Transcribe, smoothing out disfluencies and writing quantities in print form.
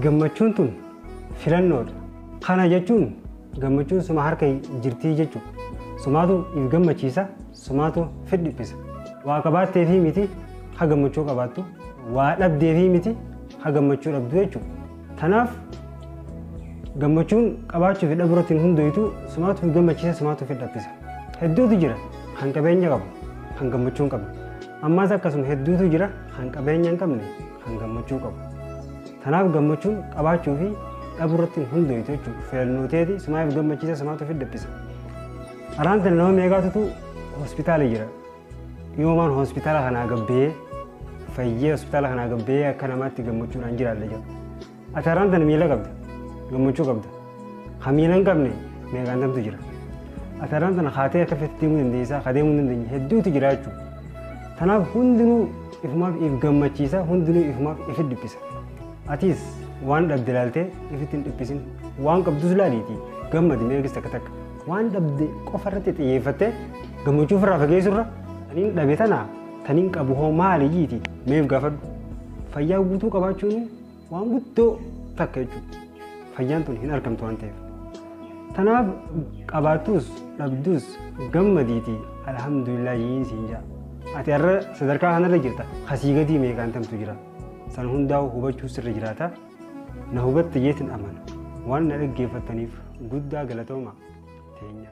gammachuun tun filannoodha. Kana jechuun gammachuun suma harka jirtii jechuudha. Sumaatu if gammachiisa, sumaatu fidhiphisa. Waa qabaattee fi miti haa gammachuu qabaattu, waa dhabdee fi miti haa gammachuu dhabdu jechuudha. Tanaaf gammachuun qabaachuu fi dhabuu irratti hundaa'u sumaatu gammachiisa, sumaatu fidhiphisa. Hedduutu jira kan qabeenya qabu, kan gammachuu hin qabne. Ammas akkasuma hedduutu jira kan qabeenya hin qabne, kan gammachuu qabu. Tanaaf gammachuun qabaachuu fi dhabuu irratti hundaa'u jechuudha. Filannooteeti sumaaf gammachiisa, sumaatu fidhiphisa. Araanta nama meeqaatu hospitaala jira. Yoomaan hospitaala kanaa gabbee fayyee hospitaala kanaa gabbee akka namaatti gammachuudhaan jiraalla jira. Ati araanta miila qabda, gammachuu qabda. Ha miila hin qabne meeqaantamtu jira. Ati araanta haatee akka fetti deemuu dandeessaa, haa deemuu dandeenye hedduutu jira jechuudha. Tanaaf hundinuu ifumaaf if gammachiisa, hundinuu ifumaaf if dhiphisa. Atis waan dhabde ilaaltee ifitti hin dhiphisin, waan qabdus laaliitii gammadi meeqis takka takka. Waan dhabde qofa irratti xiyyeeffattee gammachuu ofirraa fageessurra taniin dhabe tanaa taniin qabu hoo maali jiiti meef gaafadhu. Fayyaa guutuu qabaachuun waan guddoo takka jechuudha. Fayyaan tun hin argamtu waan ta'eef. Tanaaf qabaattus dhabdus gammadiitii alhamdulillah siin jaa. Ati har'a sadarkaa kanarra jirta hasii gadii meeqaantamtu jira. San hundaa'u hubachuu sirra jiraata. Na hubatte jeetin amana. Waan na dhaggeeffattaniif guddaa galatooma. Teenya.